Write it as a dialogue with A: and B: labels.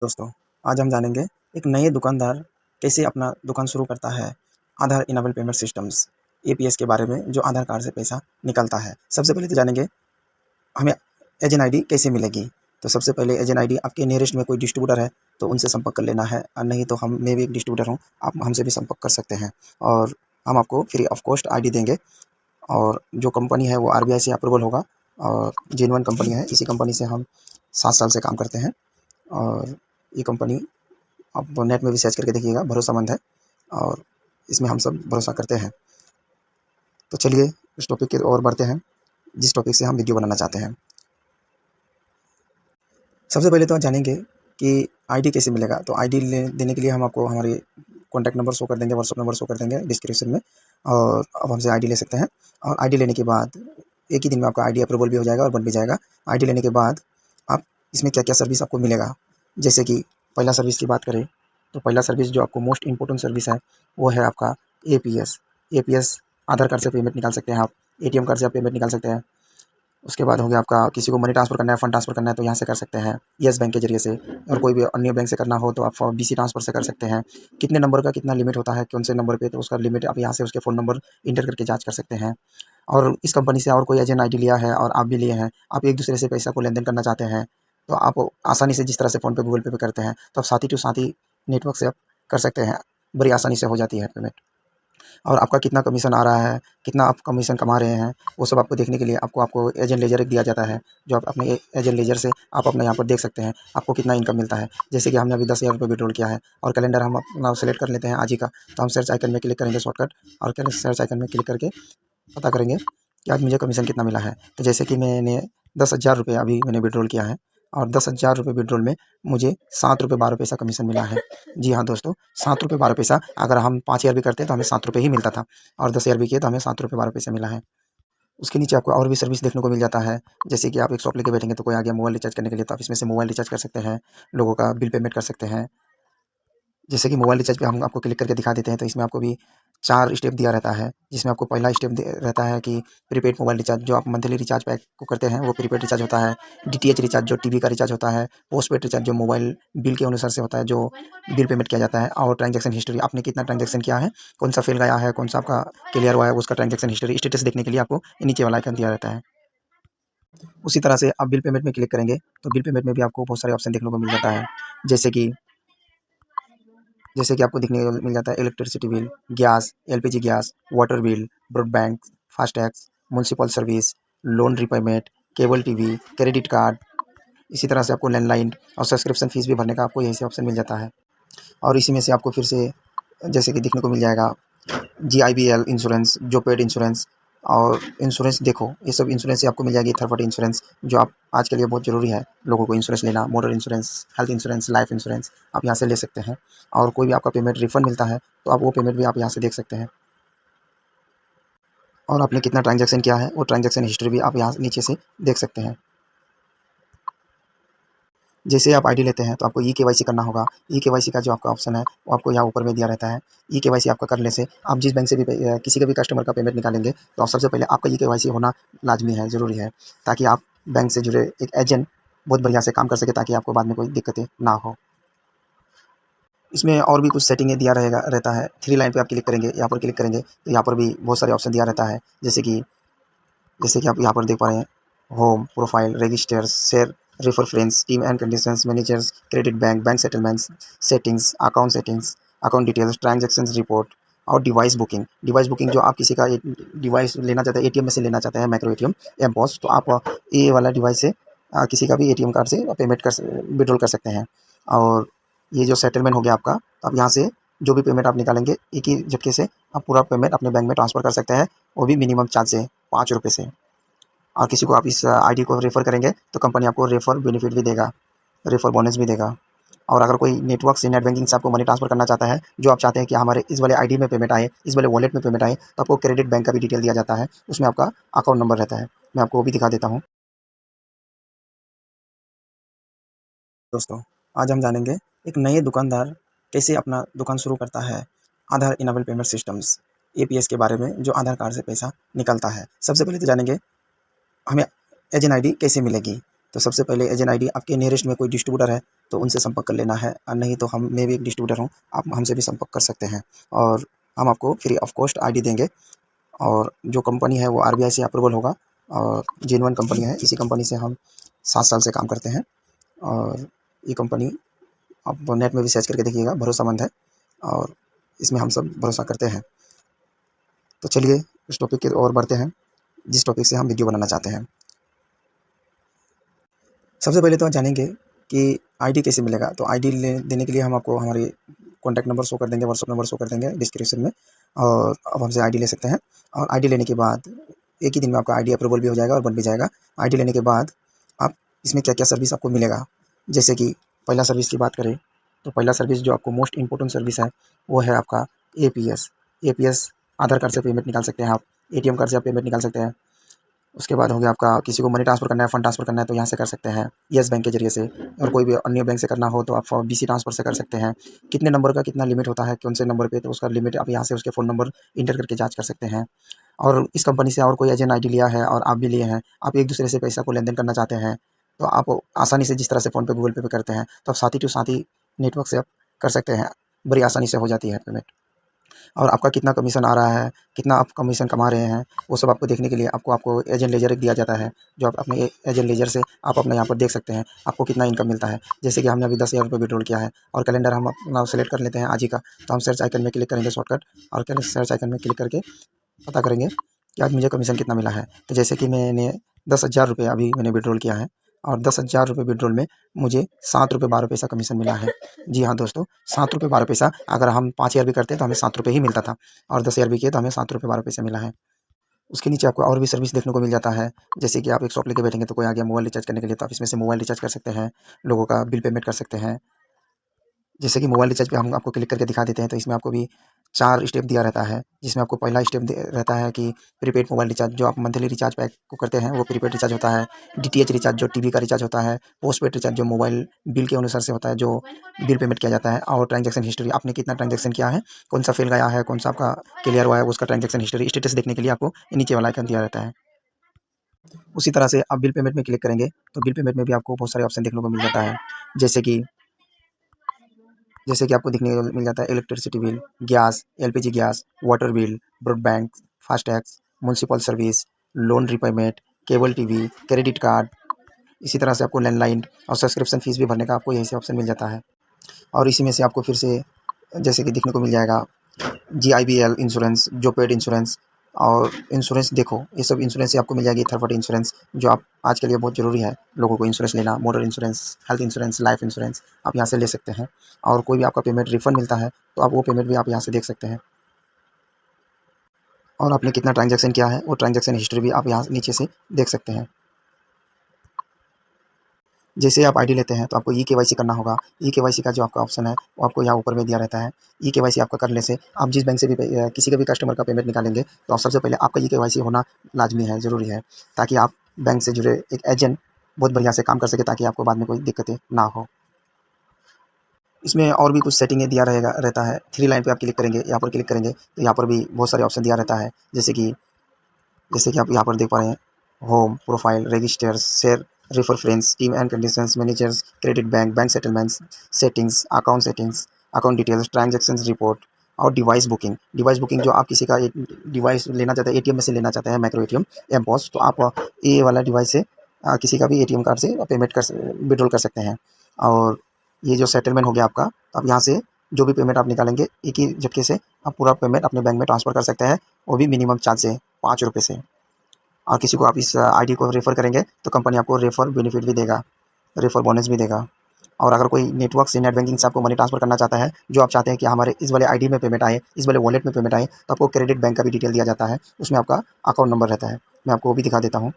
A: दोस्तों, आज हम जानेंगे एक नए दुकानदार कैसे अपना दुकान शुरू करता है। आधार इनेबल पेमेंट सिस्टम्स एपीएस के बारे में, जो आधार कार्ड से पैसा निकलता है। सबसे पहले तो जानेंगे हमें एजेंट आईडी कैसे मिलेगी। तो सबसे पहले एजेंट आईडी आपके नियरेस्ट में कोई डिस्ट्रीब्यूटर है तो उनसे संपर्क कर लेना है, और नहीं तो मैं भी एक डिस्ट्रीब्यूटर हूँ, आप हमसे भी संपर्क कर सकते हैं और हम आपको फ्री ऑफ कॉस्ट आईडी देंगे। और जो कंपनी है वो आरबीआई से अप्रूवल होगा और जेन्युइन कंपनी है। इसी कंपनी से हम 7 साल से काम करते हैं और ये कंपनी आप नेट में भी सर्च करके देखिएगा, भरोसेमंद है और इसमें हम सब भरोसा करते हैं। तो चलिए इस टॉपिक की ओर बढ़ते हैं, जिस टॉपिक से हम वीडियो बनाना चाहते हैं। सबसे पहले तो आप जानेंगे कि आईडी कैसे मिलेगा। तो आईडी देने के लिए हम आपको हमारे कॉन्टैक्ट नंबर शो कर देंगे, व्हाट्सअप नंबर शो कर देंगे डिस्क्रिप्शन में, और अब हमसे आईडी ले सकते हैं। और आईडी लेने के बाद एक ही दिन में आपका आईडी अप्रूवल भी हो जाएगा और बन भी जाएगा। आईडी लेने के बाद आप इसमें क्या क्या सर्विस आपको मिलेगा, जैसे कि पहला सर्विस की बात करें तो पहला सर्विस जो आपको मोस्ट इंपॉर्टेंट सर्विस है वो है आपका एपीएस। एपीएस आधार कार्ड से पेमेंट निकाल सकते हैं आप, एटीएम कार्ड से आप पेमेंट निकाल सकते हैं। उसके बाद हो गया आपका किसी को मनी ट्रांसफ़र करना है, फंड ट्रांसफ़र करना है तो यहाँ से कर सकते हैं येस बैंक के जरिए से। और कोई भी अन्य बैंक से करना हो तो आप बीसी ट्रांसफ़र से कर सकते हैं। कितने नंबर का कितना लिमिट होता है कौन से नंबर पे, तो उसका लिमिट आप यहाँ से उसके फ़ोन नंबर इंटर करके जांच कर सकते हैं। और इस कंपनी से और कोई एजेंट आईडी लिया है और आप भी लिए हैं, आप एक दूसरे से पैसा को लेन देन करना चाहते हैं, तो आप आसानी से जिस तरह से फ़ोन पे गूगल पे करते हैं तो आप साथी टू साथी नेटवर्क से आप कर सकते हैं। बड़ी आसानी से हो जाती है पेमेंट। और आपका कितना कमीशन आ रहा है, कितना आप कमीशन कमा रहे हैं, वो सब आपको देखने के लिए आपको आपको एजेंट लेजर एक दिया जाता है, जो आप अपने एजेंट लेजर से आप अपने यहाँ पर देख सकते हैं आपको कितना इनकम मिलता है। जैसे कि हमने अभी 10,000 रुपये विड्रॉल किया है और कैलेंडर हम अपना सेलेक्ट कर लेते हैं आज ही का, तो हम सर्च आइकन में क्लिक करेंगे शॉर्टकट, और सर्च आइकन में क्लिक करके पता करेंगे कि आज मुझे कमीशन कितना मिला है। तो जैसे कि मैंने 10,000 रुपये अभी मैंने विड्रॉल किया है और 10,000 रुपये विड्रॉल में मुझे 7 रुपये 12 पैसा कमीशन मिला है। जी हाँ दोस्तों, 7 रुपये 12 पैसा। अगर हम 5,000 भी करते तो हमें 7 रुपये ही मिलता था, और 10,000 भी किए तो हमें 7 रुपये 12 पैसा मिला है। उसके नीचे आपको और भी सर्विस देखने को मिल जाता है, जैसे कि आप एक शॉप लेके बैठेंगे तो कोई आ गया मोबाइल रिचार्ज करने के लिए, तो आप इसमें से मोबाइल रिचार्ज कर सकते हैं, लोगों का बिल पेमेंट कर सकते हैं। जैसे कि मोबाइल रिचार्ज पे हम आपको क्लिक करके दिखा देते हैं, तो इसमें आपको भी 4 स्टेप दिया रहता है, जिसमें आपको पहला स्टेप रहता है कि प्रीपेड मोबाइल रिचार्ज, जो आप मंथली रिचार्ज पैक को करते हैं वो प्रीपेड रिचार्ज होता है। डीटीएच रिचार्ज जो टीवी का रिचार्ज होता है। पोस्टपेड रिचार्ज जो मोबाइल बिल के अनुसार से होता है, जो बिल पेमेंट किया जाता है। और ट्रांजैक्शन हिस्ट्री, आपने कितना ट्रांजैक्शन किया है, कौन सा फेल गया है, कौन सा आपका क्लियर हुआ है, उसका ट्रांजैक्शन हिस्ट्री स्टेटस देखने के लिए आपको नीचे वाला आइकन दिया रहता है। उसी तरह से आप बिल पेमेंट में क्लिक करेंगे तो बिल पेमेंट में भी आपको बहुत सारे ऑप्शन देखने को मिल जाता है, जैसे कि आपको दिखने को मिल जाता है electricity bill, gas, LPG gas, water bill, broadband, फास्टैग्स, municipal service, loan repayment, cable TV, credit card. इसी तरह से आपको लैंडलाइन और सब्सक्रिप्शन फीस भी भरने का आपको यहीं से ऑप्शन मिल जाता है। और इसी में से आपको फिर से जैसे कि देखने को मिल जाएगा जीआईबीएल इंश्योरेंस, जो पेड इंश्योरेंस और इंश्योरेंस। देखो ये सब इंश्योरेंस से आपको मिल जाएगी थर्ड पार्टी इंश्योरेंस, जो आप आज के लिए बहुत ज़रूरी है लोगों को इंश्योरेंस लेना। Motor insurance, health insurance, life insurance आप यहाँ से ले सकते हैं। और कोई भी आपका पेमेंट रिफंड मिलता है तो आप वो पेमेंट भी आप यहाँ से देख सकते हैं। और आपने कितना ट्रांजैक्शन किया है वो ट्रांजैक्शन हिस्ट्री भी आप यहाँ नीचे से देख सकते हैं। जैसे आप आईडी लेते हैं तो आपको ई केवाईसी करना होगा। ई केवाईसी का जो आपका ऑप्शन है वो आपको यहाँ ऊपर में दिया रहता है। ई केवाईसी आपका करने से आप जिस बैंक से भी किसी के भी कस्टमर का पेमेंट निकालेंगे तो आप सबसे पहले आपका ई केवाईसी होना लाजमी है, ज़रूरी है, ताकि आप बैंक से जुड़े एक एजेंट बहुत बढ़िया से काम कर सके, ताकि आपको बाद में कोई दिक्कतें ना हो। इसमें और भी कुछ सेटिंगें दिया रहेगा रहता है। थ्री लाइन पे आप क्लिक करेंगे, यहाँ पर क्लिक करेंगे तो यहाँ पर भी बहुत सारे ऑप्शन दिया रहता है, जैसे कि आप यहाँ पर देख पा रहे हैं, home, profile, register, share, refer friends, team and conditions, managers, credit bank, bank settlements, settings, account details, transaction report, और डिवाइस बुकिंग। डिवाइस बुकिंग जो आप किसी का डिवाइस लेना चाहते हैं, एटीएम में से लेना चाहते हैं, माइक्रो एटीएम या पॉस, तो आप ये वाला डिवाइस से किसी का भी एटीएम कार्ड से पेमेंट कर विड्रॉल कर सकते हैं। और ये जो सेटलमेंट हो गया आपका, तो आप यहाँ से जो भी पेमेंट आप निकालेंगे एक ही झटके से आप पूरा पेमेंट अपने बैंक में ट्रांसफ़र कर सकते हैं, वो भी मिनिमम चार्ज से 5 रुपये से। और किसी को आप इस आईडी को रेफ़र करेंगे तो कंपनी आपको रेफ़र बेनिफिट भी देगा, रेफ़र बोनस भी देगा। और अगर कोई नेटवर्क से, नेट बैंकिंग से आपको मनी ट्रांसफ़र करना चाहता है, जो आप चाहते हैं कि हमारे इस वाले आईडी में पेमेंट आए, इस वाले वॉलेट में पेमेंट आए, तो आपको क्रेडिट बैंक का भी डिटेल दिया जाता है, उसमें आपका अकाउंट नंबर रहता है। मैं आपको वो भी दिखा देता हूँ। दोस्तों, आज हम जानेंगे एक नए दुकानदार कैसे अपना दुकान शुरू करता है। आधार इनेबल पेमेंट सिस्टम्स एपीएस के बारे में, जो आधार कार्ड से पैसा निकलता है। सबसे पहले तो जानेंगे हमें एजेंट आईडी कैसे मिलेगी। तो सबसे पहले एजेंट आईडी आपके नियरेस्ट में कोई डिस्ट्रीब्यूटर है तो उनसे संपर्क कर लेना है, और नहीं तो मैं भी एक डिस्ट्रीब्यूटर हूँ, आप हमसे भी संपर्क कर सकते हैं और हम आपको फ्री ऑफ कॉस्ट आईडी देंगे। और जो कंपनी है वो आरबीआई से अप्रूवल होगा और जेन्युइन कंपनी है। इसी कंपनी से हम 7 साल से काम करते हैं और ये कंपनी आप नेट में भी सर्च करके देखिएगा, भरोसेमंद है और इसमें हम सब भरोसा करते हैं। तो चलिए इस टॉपिक की ओर बढ़ते हैं, जिस टॉपिक से हम वीडियो बनाना चाहते हैं। सबसे पहले तो आप जानेंगे कि आईडी कैसे मिलेगा। तो आईडी देने के लिए हम आपको हमारे कॉन्टैक्ट नंबर शो कर देंगे, व्हाट्सअप नंबर शो कर देंगे डिस्क्रिप्शन में, और अब हमसे आईडी ले सकते हैं। और आईडी लेने के बाद एक ही दिन में आपका आईडी अप्रूवल भी हो जाएगा और बन भी जाएगा। आईडी लेने के बाद आप इसमें क्या क्या सर्विस आपको मिलेगा, जैसे कि पहला सर्विस की बात करें तो पहला सर्विस जो आपको मोस्ट इंपॉर्टेंट सर्विस है वो है आपका एपीएस। एपीएस आधार कार्ड से पेमेंट निकाल सकते हैं आप, एटीएम कार्ड से आप पेमेंट निकाल सकते हैं। उसके बाद हो गया आपका किसी को मनी ट्रांसफ़र करना है, फंड ट्रांसफ़र करना है तो यहाँ से कर सकते हैं येस बैंक के जरिए से, और कोई भी अन्य बैंक से करना हो तो आप बीसी ट्रांसफ़र से कर सकते हैं। कितने नंबर का कितना लिमिट होता है कौन से नंबर पे, तो उसका लिमिट आप यहाँ से उसके फ़ोन नंबर इंटर करके जांच कर सकते हैं। और इस कंपनी से और कोई एजेंट आईडी लिया है और आप भी लिए हैं, आप एक दूसरे से पैसा को लेन देन करना चाहते हैं तो आप आसानी से जिस तरह से फ़ोन पे गूगल पे करते हैं तो आप साथ ही टू साथ ही नेटवर्क से आप कर सकते हैं, बड़ी आसानी से हो जाती है पेमेंट। और आपका कितना कमीशन आ रहा है, कितना आप कमीशन कमा रहे हैं, वो सब आपको देखने के लिए आपको एजेंट लेजर एक दिया जाता है, जो आप अपने एजेंट लेजर से आप अपने यहाँ पर देख सकते हैं आपको कितना इनकम मिलता है। जैसे कि हमने अभी 10,000 रुपये विड्रॉल किया है और कैलेंडर हम अपना सेलेक्ट कर लेते हैं आज ही का, तो हम सर्च आइकन में क्लिक करेंगे शॉर्टकट, और सर्च आइकन में क्लिक करके पता करेंगे कि आज मुझे कमीशन कितना मिला है। तो जैसे कि मैंने 10,000 रुपये अभी मैंने विड्रॉल किया है और 10,000 रुपये विड्रॉल में मुझे 7 रुपये 12 पैसा कमीशन मिला है। जी हाँ दोस्तों, 7 रुपये 12 पैसा। अगर हम 5,000 भी करते तो हमें 7 रुपये ही मिलता था, और 10,000 भी किए तो हमें 7 रुपये 12 पैसे मिला है। उसके नीचे आपको और भी सर्विस देखने को मिल जाता है, जैसे कि आप एक शॉप लेके बैठेंगे तो कोई आ गया मोबाइल रिचार्ज करने के लिए, तो आप इसमें से मोबाइल रिचार्ज कर सकते हैं, लोगों का बिल पेमेंट कर सकते हैं। जैसे कि मोबाइल रिचार्ज पे हम आपको क्लिक करके दिखा देते हैं, तो इसमें आपको भी 4 स्टेप दिया रहता है, जिसमें आपको पहला स्टेप रहता है कि प्रीपेड मोबाइल रिचार्ज, जो आप मंथली रिचार्ज पैक को करते हैं वो प्रीपेड रिचार्ज होता है। डीटीएच रिचार्ज जो टीवी का रिचार्ज होता है। पोस्टपेड रिचार्ज जो मोबाइल बिल के अनुसार से होता है, जो बिल पेमेंट किया जाता है। और ट्रांजैक्शन हिस्ट्री, आपने कितना ट्रांजैक्शन किया है, कौन सा फेल गया है, कौन सा आपका क्लियर हुआ है, उसका ट्रांजैक्शन हिस्ट्री स्टेटस देखने के लिए आपको नीचे वाला आइकन दिया रहता है। उसी तरह से आप बिल पेमेंट में क्लिक करेंगे तो बिल पेमेंट में भी आपको बहुत सारे ऑप्शन देखने को मिल जाता है, जैसे कि आपको देखने को मिल जाता है electricity bill, gas, LPG gas, water bill, broadband, FASTag, municipal service, loan repayment, cable TV, credit card. इसी तरह से आपको लैंडलाइन और सब्सक्रिप्शन फीस भी भरने का आपको यहीं से ऑप्शन मिल जाता है। और इसी में से आपको फिर से जैसे कि देखने को मिल जाएगा जीआईबीएल इंश्योरेंस, जो पेड इंश्योरेंस, और इंश्योरेंस देखो, ये सब इंश्योरेंस से आपको मिल जाएगी थर्ड पार्टी इंश्योरेंस, जो आप आज के लिए बहुत ज़रूरी है लोगों को इंश्योरेंस लेना। Motor insurance, health insurance, life insurance आप यहाँ से ले सकते हैं। और कोई भी आपका पेमेंट रिफंड मिलता है तो आप वो पेमेंट भी आप यहाँ से देख सकते हैं। और आपने कितना ट्रांजैक्शन किया है वो ट्रांजैक्शन हिस्ट्री भी आप यहाँ नीचे से देख सकते हैं। जैसे आप आईडी लेते हैं तो आपको ई केवाईसी करना होगा। ई केवाईसी का जो आपका ऑप्शन है वो आपको यहाँ ऊपर में दिया रहता है। ई केवाईसी आपका करने से आप जिस बैंक से भी किसी के भी कस्टमर का पेमेंट निकालेंगे तो आप सबसे पहले आपका ई केवाईसी होना लाजमी है, ज़रूरी है, ताकि आप बैंक से जुड़े एक एजेंट बहुत बढ़िया से काम कर सके, ताकि आपको बाद में कोई दिक्कतें ना हो। इसमें और भी कुछ सेटिंगें दिया रहता है। 3 लाइन पे आप क्लिक करेंगे, यहाँ पर क्लिक करेंगे तो यहाँ पर भी बहुत सारे ऑप्शन दिया रहता है, जैसे कि आप यहाँ पर देख पा रहे हैं, home, profile, register, share, refer friends, team and conditions, managers, credit bank, bank settlements, settings, account details, transaction report, और डिवाइस बुकिंग। डिवाइस बुकिंग जो आप किसी का एक डिवाइस लेना चाहते हैं, एटीएम में से लेना चाहते हैं, माइक्रो एटीएम, एमपॉस, तो आप ये वाला डिवाइस से किसी का भी एटीएम कार्ड से पेमेंट विड्रॉल कर सकते हैं। और ये जो सेटलमेंट हो गया आपका, तो आप यहाँ से जो भी पेमेंट आप निकालेंगे एक ही झटके से आप पूरा पेमेंट अपने बैंक में ट्रांसफ़र कर सकते हैं, वो भी मिनिमम चार्ज से 5 रुपये से। और किसी को आप इस आईडी को रेफ़र करेंगे तो कंपनी आपको रेफ़र बेनिफिट भी देगा, रेफ़र बोनस भी देगा। और अगर कोई नेटवर्क से, नेट बैंकिंग से आपको मनी ट्रांसफ़र करना चाहता है, जो आप चाहते हैं कि हमारे इस वाले आईडी में पेमेंट आए, इस वाले वॉलेट में पेमेंट आए, तो आपको क्रेडिट बैंक का भी डिटेल दिया जाता है, उसमें आपका अकाउंट नंबर रहता है। मैं आपको वो भी दिखा देता हूँ।